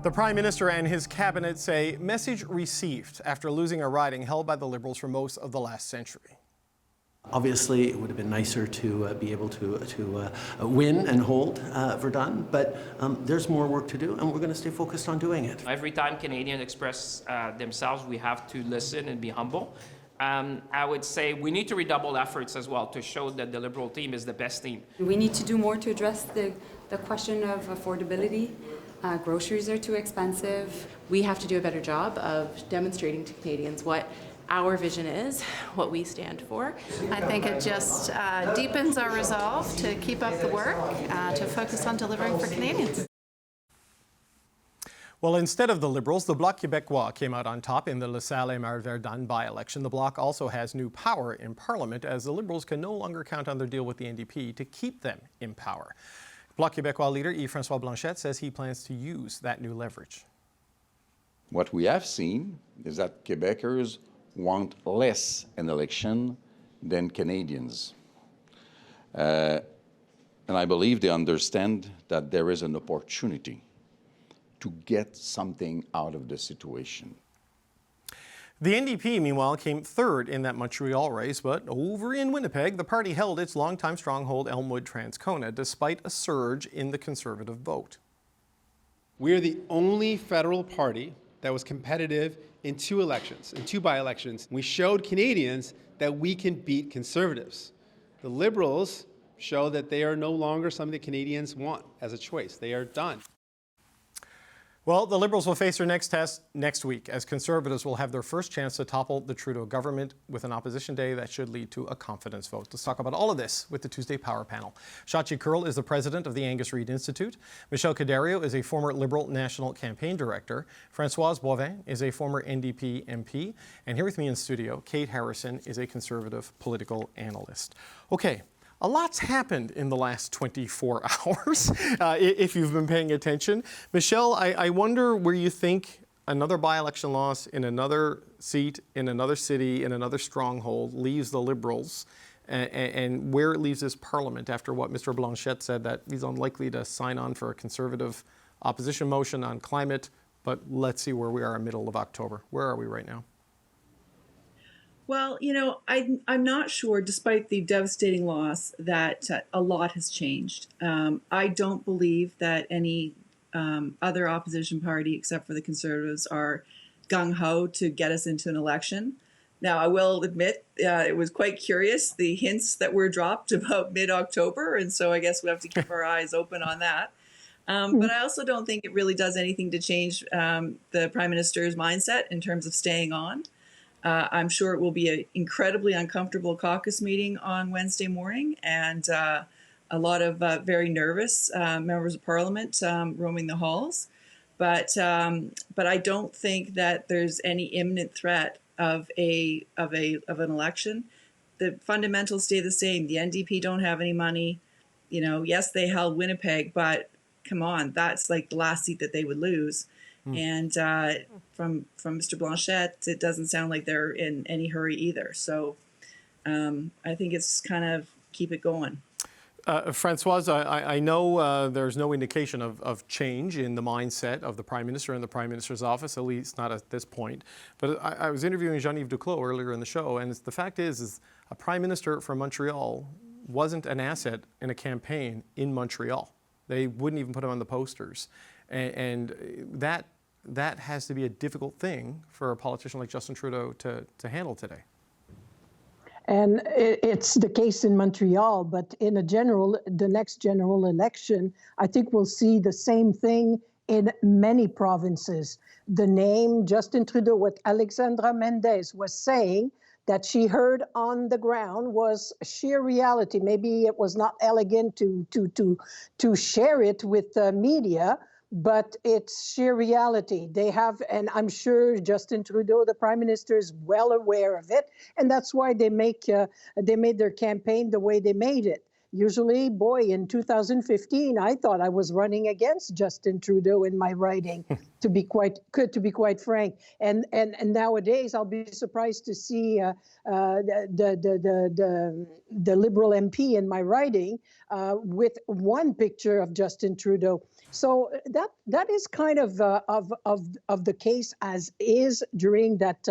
The Prime Minister and his cabinet say message received after losing a riding held by the Liberals for most of the last century. Obviously, it would have been nicer to be able to win and hold Verdun, but there's more work to do, and we're going to stay focused on doing it. Every time Canadians express themselves, we have to listen and be humble. I would say we need to redouble efforts as well to show that the Liberal team is the best team. We need to do more to address the question of affordability. Groceries are too expensive. We have to do a better job of demonstrating to Canadians what our vision is, what we stand for. I think it just deepens our resolve to keep up the work, to focus on delivering for Canadians. Well, instead of the Liberals, the Bloc Québécois came out on top in the LaSalle-Émard-Verdun by-election. The Bloc also has new power in Parliament, as the Liberals can no longer count on their deal with the NDP to keep them in power. Bloc Québécois leader Yves-François Blanchet says he plans to use that new leverage. What we have seen is that Quebecers want less an election than Canadians. And I believe they understand that there is an opportunity to get something out of the situation. The NDP, meanwhile, came third in that Montreal race, but over in Winnipeg, the party held its longtime stronghold Elmwood-Transcona, despite a surge in the Conservative vote. We're the only federal party that was competitive in two elections, in two by-elections. We showed Canadians that we can beat Conservatives. The Liberals show that they are no longer something that Canadians want as a choice. They are done. Well, the Liberals will face their next test next week, as Conservatives will have their first chance to topple the Trudeau government with an opposition day that should lead to a confidence vote. Let's talk about all of this with the Tuesday Power Panel. Shachi Kurl is the president of the Angus Reid Institute. Michelle Cadario is a former Liberal National Campaign Director. Françoise Boivin is a former NDP MP. And here with me in studio, Kate Harrison is a Conservative political analyst. Okay. A lot's happened in the last 24 hours, if you've been paying attention. Michelle, I wonder where you think another by-election loss in another seat, in another city, in another stronghold leaves the Liberals, and where it leaves this Parliament after what Mr. Blanchet said, that he's unlikely to sign on for a Conservative opposition motion on climate. But let's see where we are in the middle of October. Where are we right now? Well, you know, I'm not sure, despite the devastating loss, that a lot has changed. I don't believe that any other opposition party, except for the Conservatives, are gung-ho to get us into an election. Now, I will admit it was quite curious, the hints that were dropped about mid-October, and so I guess we have to keep our eyes open on that. But I also don't think it really does anything to change the Prime Minister's mindset in terms of staying on. I'm sure it will be an incredibly uncomfortable caucus meeting on Wednesday morning, and a lot of very nervous members of Parliament roaming the halls. But I don't think that there's any imminent threat of an election. The fundamentals stay the same. The NDP don't have any money. You know, yes, they held Winnipeg, but come on, that's like the last seat that they would lose. And from Mr. Blanchet, it doesn't sound like they're in any hurry either. So I think it's kind of keep it going. Françoise, I know there's no indication of change in the mindset of the Prime Minister and the Prime Minister's office, at least not at this point. But I was interviewing Jean-Yves Duclos earlier in the show, and the fact is a Prime Minister from Montreal wasn't an asset in a campaign in Montreal. They wouldn't even put him on the posters. And that has to be a difficult thing for a politician like Justin Trudeau to handle today. And it's the case in Montreal, but in the next general election, I think we'll see the same thing in many provinces. The name Justin Trudeau, what Alexandra Mendez was saying, that she heard on the ground was sheer reality. Maybe it was not elegant to share it with the media, but it's sheer reality. They have, and I'm sure Justin Trudeau, the Prime Minister, is well aware of it, and that's why they made their campaign the way they made it. Usually, boy, in 2015, I thought I was running against Justin Trudeau in my writing, to be quite frank. And nowadays, I'll be surprised to see the Liberal MP in my writing with one picture of Justin Trudeau. So that is kind of the case as is during that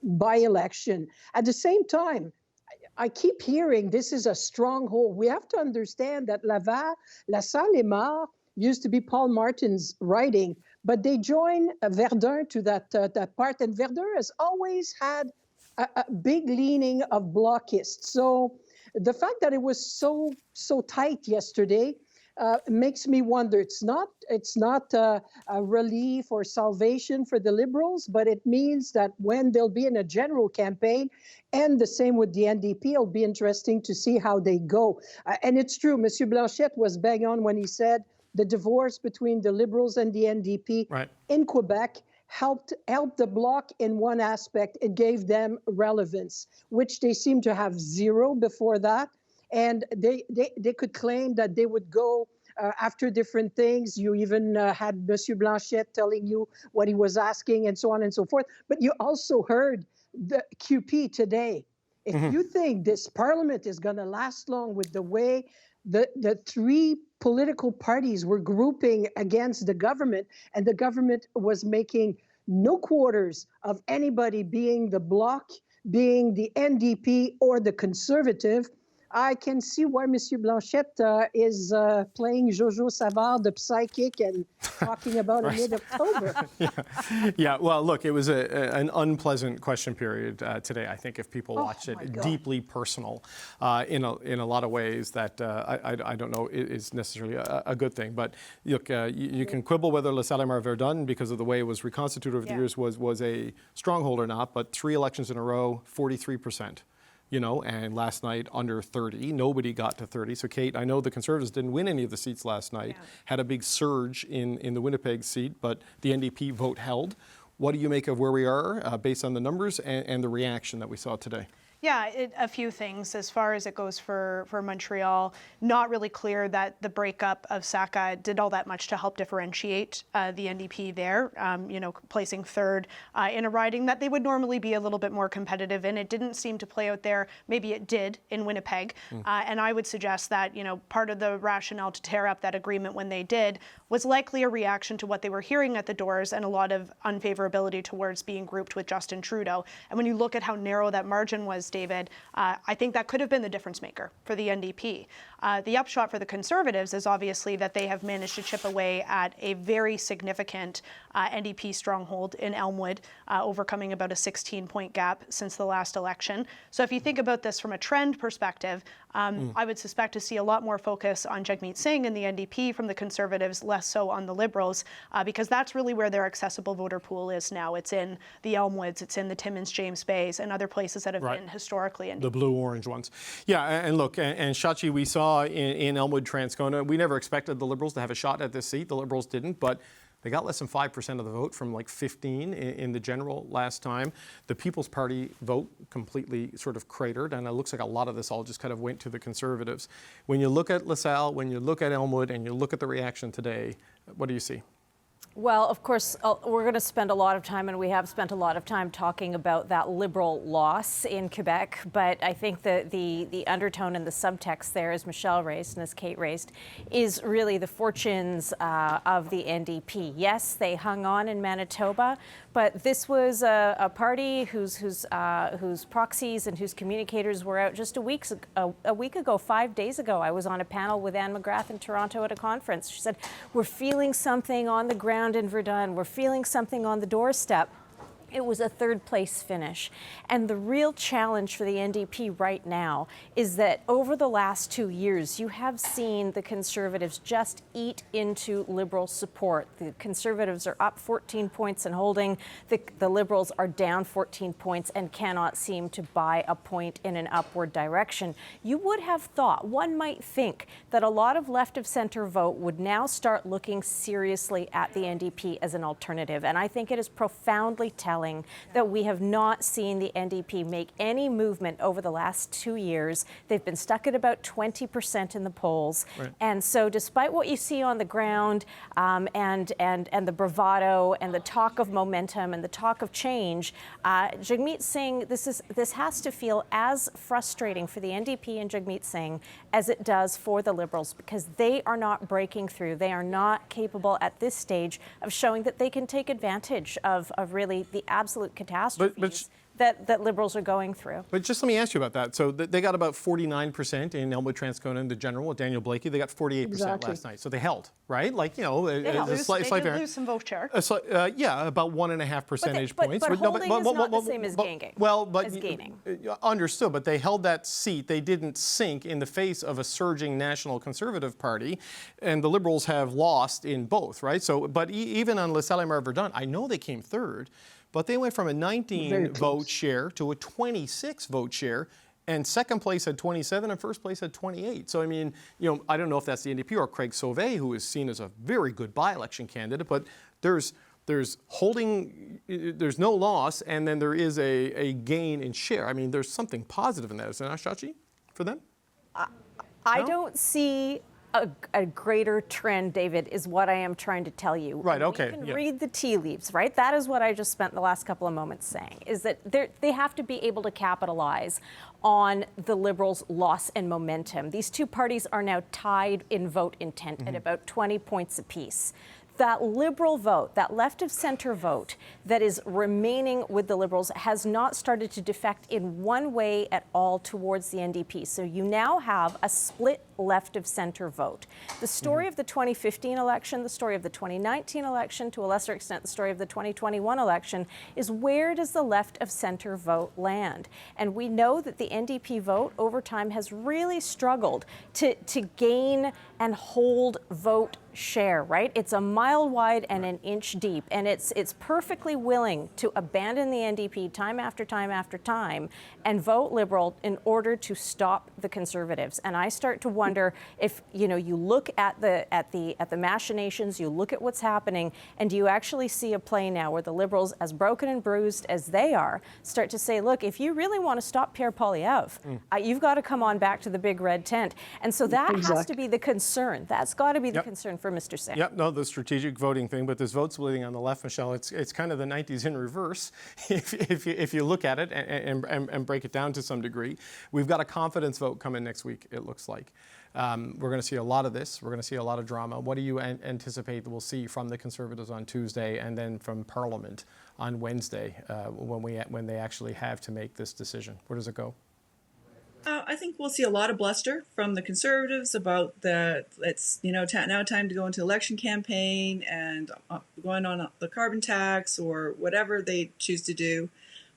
by-election. At the same time, I keep hearing this is a stronghold. We have to understand that LaSalle-Émard used to be Paul Martin's writing, but they joined Verdun to that part, and Verdun has always had a big leaning of blocists. So the fact that it was so tight yesterday makes me wonder. It's not a relief or salvation for the Liberals, but it means that when they'll be in a general campaign, and the same with the NDP, it'll be interesting to see how they go. And it's true, Monsieur Blanchette was bang on when he said the divorce between the Liberals and the NDP in Quebec helped the Bloc in one aspect. It gave them relevance, which they seem to have zero before that. And they could claim that they would go after different things. You even had Monsieur Blanchette telling you what he was asking and so on and so forth. But you also heard the QP today. If you think this parliament is going to last long with the way the three political parties were grouping against the government, and the government was making no quarters of anybody being the Bloc, being the NDP or the Conservative, I can see why Monsieur Blanchette is playing Jojo Savard, the psychic, and talking about a mid-October. Yeah. Well, look, it was an unpleasant question period today. I think if people watch it, deeply personal in a lot of ways that I don't know is necessarily a good thing. But look, you can quibble whether LaSalle-Émard-Verdun, because of the way it was reconstituted over the years, was a stronghold or not. But 3 elections in a row, 43%. And last night under 30. Nobody got to 30. So, Kate, I know the Conservatives didn't win any of the seats last night, had a big surge in the Winnipeg seat, but the NDP vote held. What do you make of where we are based on the numbers and the reaction that we saw today? Yeah, a few things as far as it goes for Montreal. Not really clear that the breakup of SACA did all that much to help differentiate the NDP there, placing third in a riding that they would normally be a little bit more competitive in. It didn't seem to play out there. Maybe it did in Winnipeg. And I would suggest that, part of the rationale to tear up that agreement when they did was likely a reaction to what they were hearing at the doors and a lot of unfavorability towards being grouped with Justin Trudeau. And when you look at how narrow that margin was, David, I think that could have been the difference maker for the NDP. The upshot for the Conservatives is obviously that they have managed to chip away at a very significant NDP stronghold in Elmwood, overcoming about a 16-point gap since the last election. So if you think about this from a trend perspective, I would suspect to see a lot more focus on Jagmeet Singh and the NDP from the Conservatives, less so on the Liberals, because that's really where their accessible voter pool is now. It's in the Elmwoods, it's in the Timmins, James Bays, and other places that have been historically NDP. The blue-orange ones. Yeah, and look, and Shachi, we saw in Elmwood, Transcona, we never expected the Liberals to have a shot at this seat. The Liberals didn't, but they got less than 5% of the vote from like 15 in the general last time. The People's Party vote completely sort of cratered, and it looks like a lot of this all just kind of went to the Conservatives. When you look at LaSalle, when you look at Elmwood, and you look at the reaction today, what do you see? Well, of course, we're going to spend a lot of time, and we have spent a lot of time talking about that Liberal loss in Quebec. But I think the undertone and the subtext there, as Michelle raised and as Kate raised, is really the fortunes of the NDP. Yes, they hung on in Manitoba, but this was a party whose proxies and whose communicators were out just a week ago, 5 days ago. I was on a panel with Anne McGrath in Toronto at a conference. She said, "We're feeling something on the ground in Verdun. We're feeling something on the doorstep." It was a third-place finish. And the real challenge for the NDP right now is that over the last 2 years, you have seen the Conservatives just eat into Liberal support. The Conservatives are up 14 points and holding. The Liberals are down 14 points and cannot seem to buy a point in an upward direction. You would have thought, one might think, that a lot of left-of-center vote would now start looking seriously at the NDP as an alternative. And I think it is profoundly telling telling that we have not seen the NDP make any movement over the last 2 years. They've been stuck at about 20% in the polls. Right. And so despite what you see on the ground and the bravado and the talk of momentum and the talk of change, Jagmeet Singh, this has to feel as frustrating for the NDP and Jagmeet Singh as it does for the Liberals, because they are not breaking through. They are not capable at this stage of showing that they can take advantage of really the absolute catastrophes that Liberals are going through. But just let me ask you about that. So they got about 49% in Elmwood-Transcona in the general with Daniel Blakey. They got 48% last night. So they held, right? Like, you know, They did lose some vote share. Yeah, about 1.5 percentage points. But holding is not the same as gaining. As gaining. Understood, but they held that seat. They didn't sink in the face of a surging National Conservative Party, and the Liberals have lost in both, right? So, but even on LaSalle-Émard-Verdun, I know they came third, but they went from a 19 vote share to a 26 vote share, and second place had 27 and first place had 28. So, I mean, you know, I don't know if that's the NDP or Craig Sauvé, who is seen as a very good by-election candidate, but there's no loss, and then there is a gain in share. I mean, there's something positive in that, isn't there, Shachi, for them? I don't see a greater trend, David, is what I am trying to tell you. Right, okay. You can read the tea leaves, right? That is what I just spent the last couple of moments saying, is that they have to be able to capitalize on the Liberals' loss and momentum. These two parties are now tied in vote intent at about 20 points apiece. That Liberal vote, that left of center vote that is remaining with the Liberals has not started to defect in one way at all towards the NDP. So you now have a split left of center vote. The story of the 2015 election, the story of the 2019 election, to a lesser extent the story of the 2021 election, is where does the left of center vote land? And we know that the NDP vote over time has really struggled to gain and hold vote share, right? It's a mile wide and an inch deep, and it's perfectly willing to abandon the NDP time after time after time and vote Liberal in order to stop the Conservatives. And I start to wonder if, you know, you look at the machinations, you look at what's happening, and do you actually see a play now where the Liberals, as broken and bruised as they are, start to say, look, if you really want to stop Pierre Poilievre, you've got to come on back to the big red tent. And so that has to be the concern. That's got to be the concern for Mr. Singh. Yep, no, the strategic voting thing, but this vote splitting on the left, Michelle, it's kind of the 90s in reverse if you look at it and break it down to some degree. We've got a confidence vote coming next week, it looks like. We're going to see a lot of this. We're going to see a lot of drama. What do you anticipate that we'll see from the Conservatives on Tuesday and then from Parliament on Wednesday when they actually have to make this decision? Where does it go? I think we'll see a lot of bluster from the Conservatives about it's now time to go into election campaign and going on the carbon tax or whatever they choose to do.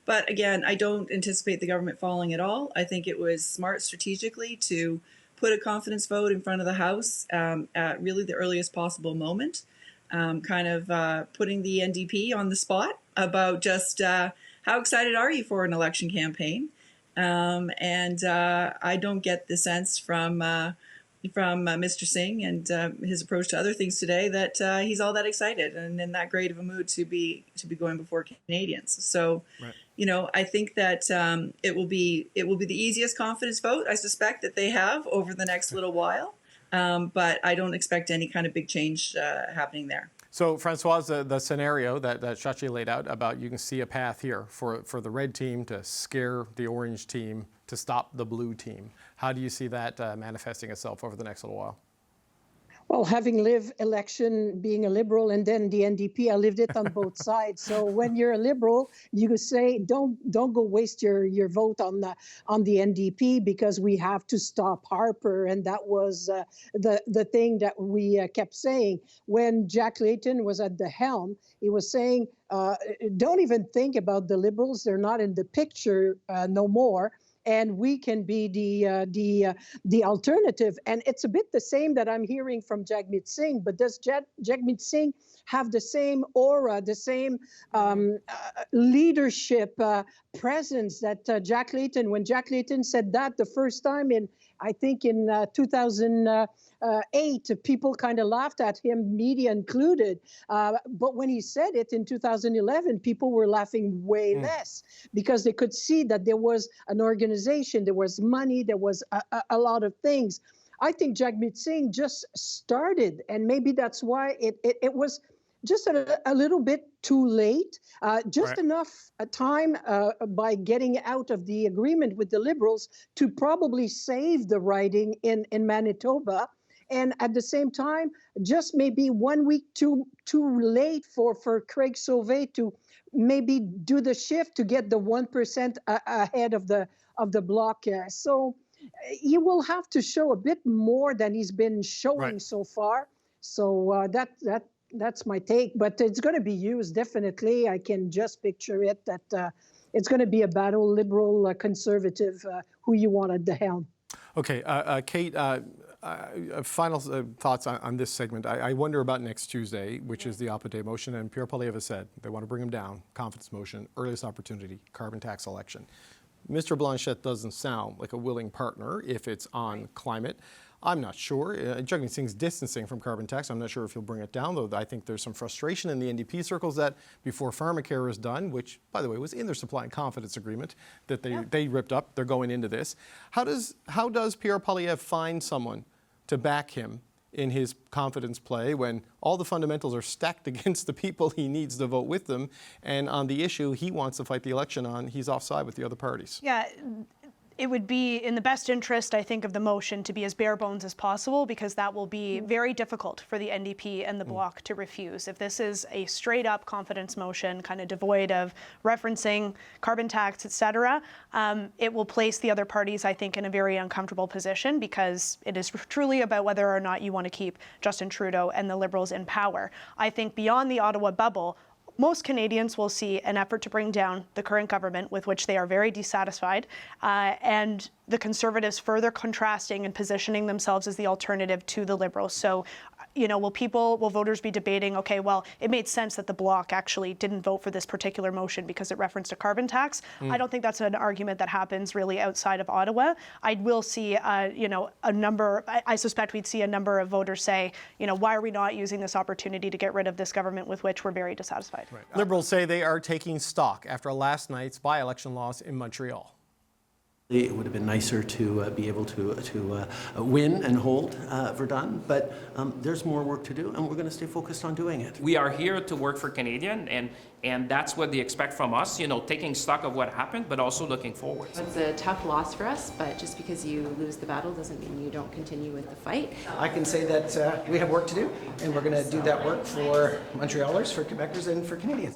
But again, I don't anticipate the government falling at all. I think it was smart strategically to put a confidence vote in front of the House at really the earliest possible moment, putting the NDP on the spot about just how excited are you for an election campaign. I don't get the sense from Mr. Singh and his approach to other things today that he's all that excited and in that great of a mood to be going before Canadians. So, I think that it will be the easiest confidence vote, I suspect, that they have over the next little while. But I don't expect any kind of big change happening there. So, Françoise, the scenario that Shachi laid out about you can see a path here for the red team to scare the orange team to stop the blue team. How do you see that manifesting itself over the next little while? Well, having lived election, being a Liberal, and then the NDP, I lived it on both sides. So when you're a Liberal, you could say, don't go waste your vote on the NDP because we have to stop Harper. And that was the thing that we kept saying. When Jack Layton was at the helm, he was saying, don't even think about the Liberals. They're not in the picture no more. And we can be the alternative. And it's a bit the same that I'm hearing from Jagmeet Singh. But does Jagmeet Singh have the same aura, the same leadership presence that Jack Layton? When Jack Layton said that the first time in 2000, 2008, people kind of laughed at him, media included. But when he said it in 2011, people were laughing way less because they could see that there was an organization, there was money, there was a lot of things. I think Jagmeet Singh just started, and maybe that's why it was just a little bit too late, just enough time by getting out of the agreement with the Liberals to probably save the riding in Manitoba. And at the same time, just maybe 1 week too late for Craig Sauvé to maybe do the shift to get the 1% ahead of the Bloc. So he will have to show a bit more than he's been showing so far. So that's my take, but it's going to be used, definitely. I can just picture it, that it's going to be a battle, Liberal, Conservative, who you want at the helm. Okay, Kate, final thoughts on this segment. I wonder about next Tuesday, which is the Opposite motion, and Pierre Poilievre has said they want to bring him down, confidence motion, earliest opportunity, carbon tax election. Mr. Blanchette doesn't sound like a willing partner if it's on climate. I'm not sure. Jagmeet Singh's distancing from carbon tax. I'm not sure if he'll bring it down, though I think there's some frustration in the NDP circles that before pharmacare is done, which, by the way, was in their supply and confidence agreement that they ripped up, they're going into this. How does Pierre Poilievre find someone to back him in his confidence play when all the fundamentals are stacked against the people he needs to vote with them, and on the issue he wants to fight the election on, he's offside with the other parties? Yeah. It would be in the best interest, I think, of the motion to be as bare bones as possible, because that will be very difficult for the NDP and the Bloc to refuse. If this is a straight up confidence motion, kind of devoid of referencing carbon tax, et cetera, it will place the other parties, I think, in a very uncomfortable position, because it is truly about whether or not you want to keep Justin Trudeau and the Liberals in power. I think beyond the Ottawa bubble, most Canadians will see an effort to bring down the current government, with which they are very dissatisfied, and the Conservatives further contrasting and positioning themselves as the alternative to the Liberals. So, will voters be debating, okay, well, it made sense that the Bloc actually didn't vote for this particular motion because it referenced a carbon tax? I don't think that's an argument that happens really outside of Ottawa. I will see, a number, I suspect we'd see a number of voters say, why are we not using this opportunity to get rid of this government with which we're very dissatisfied? Right. Liberals say they are taking stock after last night's by-election loss in Montreal. It would have been nicer to be able to win and hold Verdun, but there's more work to do, and we're going to stay focused on doing it. We are here to work for Canadians, and that's what they expect from us, taking stock of what happened, but also looking forward. It's a tough loss for us, but just because you lose the battle doesn't mean you don't continue with the fight. I can say that we have work to do, and we're going to do that work for Montrealers, for Quebecers, and for Canadians.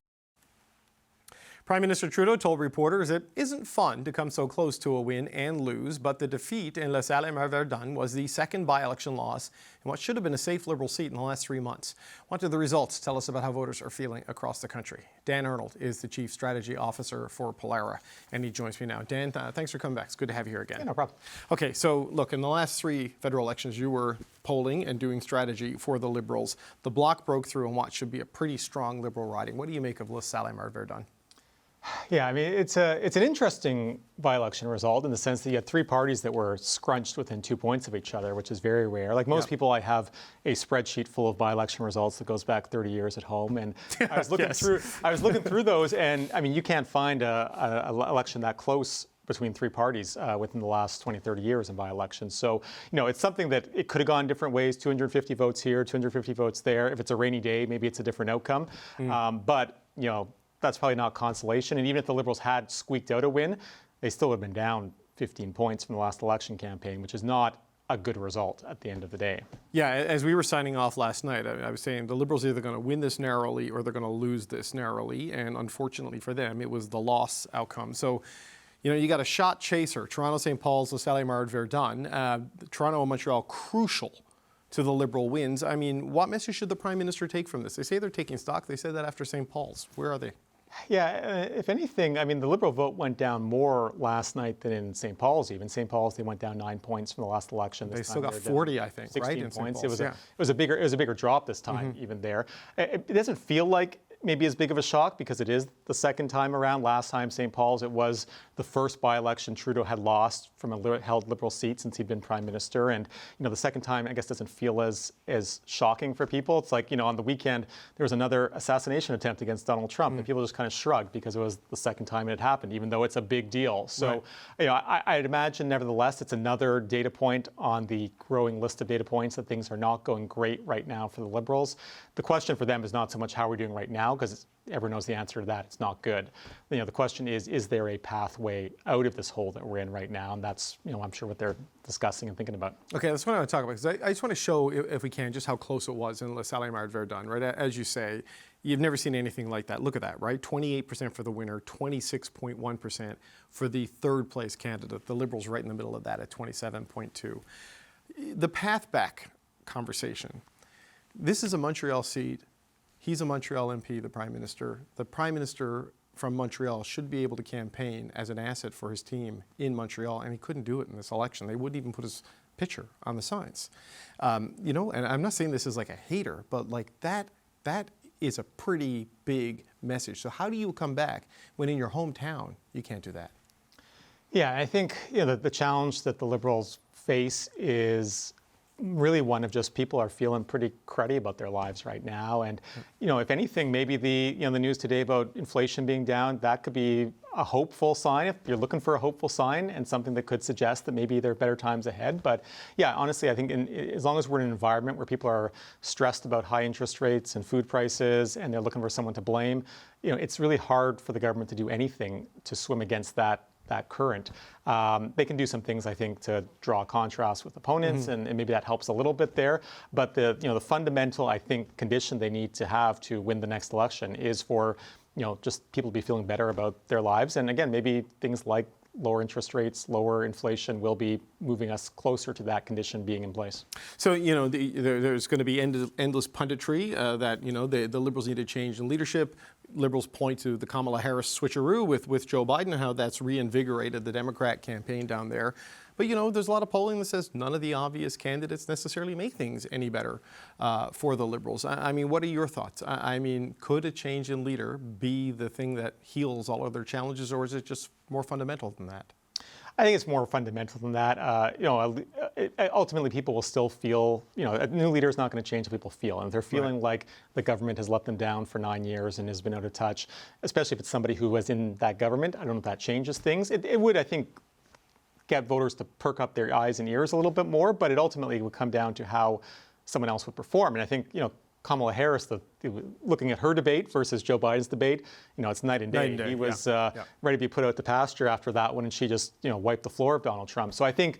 Prime Minister Trudeau told reporters it isn't fun to come so close to a win and lose, but the defeat in LaSalle-Émard-Verdun was the second by-election loss in what should have been a safe Liberal seat in the last 3 months. What do the results tell us about how voters are feeling across the country? Dan Arnold is the Chief Strategy Officer for Pollera, and he joins me now. Dan, thanks for coming back. It's good to have you here again. Yeah, no problem. Okay, so look, in the last 3 federal elections, you were polling and doing strategy for the Liberals. The Bloc broke through in what should be a pretty strong Liberal riding. What do you make of LaSalle-Émard-Verdun? Yeah, I mean, it's an interesting by-election result in the sense that you had 3 parties that were scrunched within 2 points of each other, which is very rare. Like most people, I have a spreadsheet full of by-election results that goes back 30 years at home, and I was looking through those, and I mean, you can't find an election that close between 3 parties within the last 20, 30 years in by-elections. So, it's something that it could have gone different ways, 250 votes here, 250 votes there. If it's a rainy day, maybe it's a different outcome. But, that's probably not consolation. And even if the Liberals had squeaked out a win, they still would have been down 15 points from the last election campaign, which is not a good result at the end of the day. Yeah, as we were signing off last night, I was saying the Liberals are either going to win this narrowly or they're going to lose this narrowly. And unfortunately for them, it was the loss outcome. So, you got a shot chaser, Toronto, St. Paul's, LaSalle-Émard-Verdun, Toronto and Montreal crucial to the Liberal wins. I mean, what message should the Prime Minister take from this? They say they're taking stock. They said that after St. Paul's. Where are they? Yeah, if anything, I mean, the Liberal vote went down more last night than in St. Paul's even. St. Paul's, they went down 9 points from the last election. They still got 40, I think, 16 right? points. It was a bigger drop this time, even there. It doesn't feel like maybe as big of a shock because it is the second time around. Last time, St. Paul's, it was the first by-election Trudeau had lost from a held Liberal seat since he'd been Prime Minister. And, the second time, I guess, doesn't feel as shocking for people. It's like, on the weekend, there was another assassination attempt against Donald Trump, and people just kind of shrugged because it was the second time it had happened, even though it's a big deal. So, I'd imagine, nevertheless, it's another data point on the growing list of data points that things are not going great right now for the Liberals. The question for them is not so much how we're doing right now, because everyone knows the answer to that. It's not good. The question is there a pathway out of this hole that we're in right now? And that's, I'm sure what they're discussing and thinking about. Okay, that's what I want to talk about, because I just want to show, if we can, just how close it was in LaSalle-Émard-Verdun, right? As you say, you've never seen anything like that. Look at that, right? 28% for the winner, 26.1% for the third place candidate. The Liberals right in the middle of that at 27.2%. The path back conversation. This is a Montreal seat. He's a Montreal MP, the Prime Minister. The Prime Minister from Montreal should be able to campaign as an asset for his team in Montreal, and he couldn't do it in this election. They wouldn't even put his picture on the signs. And I'm not saying this is like a hater, but like that is a pretty big message. So how do you come back when in your hometown you can't do that? Yeah, I think the challenge that the Liberals face is really one of just people are feeling pretty cruddy about their lives right now. And, if anything, maybe the news today about inflation being down, that could be a hopeful sign if you're looking for a hopeful sign and something that could suggest that maybe there are better times ahead. But yeah, honestly, I think as long as we're in an environment where people are stressed about high interest rates and food prices and they're looking for someone to blame, it's really hard for the government to do anything to swim against that current. They can do some things, I think, to draw a contrast with opponents, and maybe that helps a little bit there. But the fundamental, I think, condition they need to have to win the next election is for just people to be feeling better about their lives. And again, maybe things like lower interest rates, lower inflation will be moving us closer to that condition being in place. So, there's going to be endless punditry that, the Liberals need a change in leadership. Liberals point to the Kamala Harris switcheroo with Joe Biden and how that's reinvigorated the Democrat campaign down there. But, there's a lot of polling that says none of the obvious candidates necessarily make things any better for the Liberals. I mean, what are your thoughts? I mean, could a change in leader be the thing that heals all of their challenges, or is it just more fundamental than that? I think it's more fundamental than that. Ultimately, people will still feel, a new leader is not going to change how people feel. And if they're feeling like the government has let them down for 9 years and has been out of touch, especially if it's somebody who was in that government, I don't know if that changes things. It would, I think, get voters to perk up their eyes and ears a little bit more, but it ultimately would come down to how someone else would perform. And I think, Kamala Harris, looking at her debate versus Joe Biden's debate, it's night and day. He was ready to be put out to pasture after that one, and she just, wiped the floor of Donald Trump. So I think,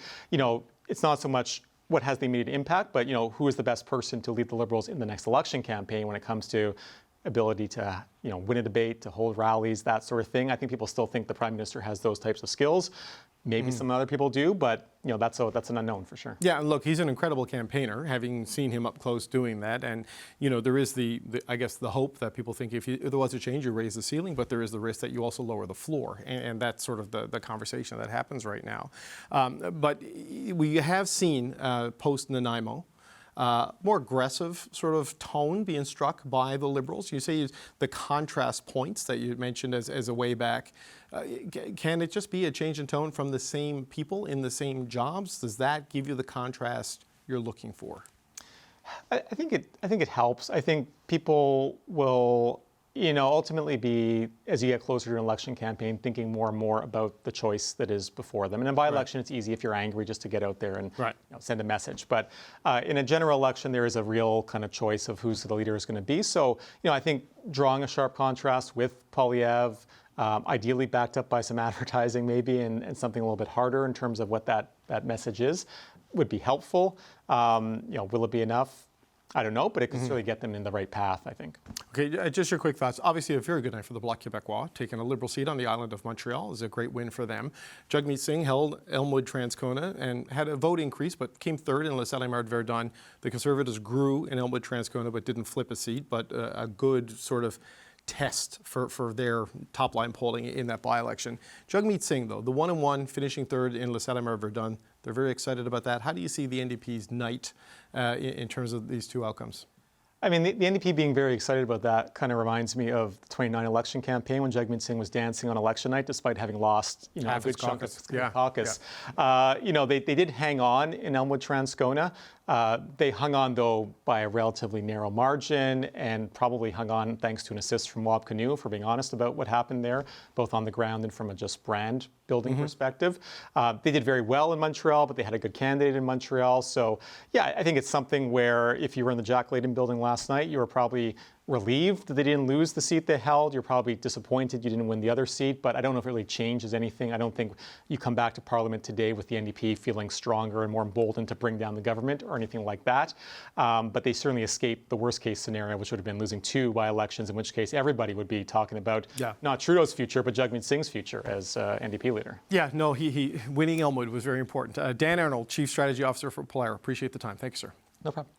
it's not so much what has the immediate impact, but, who is the best person to lead the Liberals in the next election campaign when it comes to ability to, win a debate, to hold rallies, that sort of thing. I think people still think the Prime Minister has those types of skills. Maybe some other people do, but that's an unknown for sure. Yeah, and look, he's an incredible campaigner, having seen him up close doing that. And there is the I guess the hope that people think if there was a change, you raise the ceiling, but there is the risk that you also lower the floor, and that's sort of the conversation that happens right now. But we have seen post Nanaimo more aggressive sort of tone being struck by the Liberals. You say the contrast points that you mentioned as a way back. Can it just be a change in tone from the same people in the same jobs? Does that give you the contrast you're looking for? I think it helps. I think people will, ultimately be, as you get closer to an election campaign, thinking more and more about the choice that is before them. And in by-election, it's easy if you're angry just to get out there and send a message. But in a general election, there is a real kind of choice of who's the leader is going to be. So, I think drawing a sharp contrast with Poilievre, ideally backed up by some advertising maybe and something a little bit harder in terms of what that message is, would be helpful. Will it be enough? I don't know, but it can certainly get them in the right path, I think. Okay, just your quick thoughts. Obviously, a very good night for the Bloc Québécois. Taking a Liberal seat on the island of Montreal is a great win for them. Jagmeet Singh held Elmwood-Transcona and had a vote increase, but came third in LaSalle-Émard-Verdun. The Conservatives grew in Elmwood-Transcona, but didn't flip a seat, but a good sort of test for their top-line polling in that by-election. Jagmeet Singh, though, the 1-1, finishing third in LaSalle-Émard-Verdun, they're very excited about that. How do you see the NDP's night in terms of these two outcomes? I mean, the NDP being very excited about that kind of reminds me of the 29 election campaign when Jagmeet Singh was dancing on election night despite having lost, a Half his good chunk of caucus. his Yeah. caucus. They did hang on in Elmwood-Transcona. They hung on, though, by a relatively narrow margin and probably hung on thanks to an assist from Wab Kinew, for being honest about what happened there, both on the ground and from a just brand building perspective. They did very well in Montreal, but they had a good candidate in Montreal. So, yeah, I think it's something where if you were in the Jack Layton building last night, you were probably relieved that they didn't lose the seat they held. You're probably disappointed you didn't win the other seat, but I don't know if it really changes anything. I don't think you come back to Parliament today with the NDP feeling stronger and more emboldened to bring down the government or anything like that. But they certainly escaped the worst case scenario, which would have been losing 2 by-elections, in which case everybody would be talking about not Trudeau's future, but Jagmeet Singh's future as NDP leader. Yeah, no, he winning Elmwood was very important. Dan Arnold, Chief Strategy Officer for Polaire. Appreciate the time. Thank you, sir. No problem.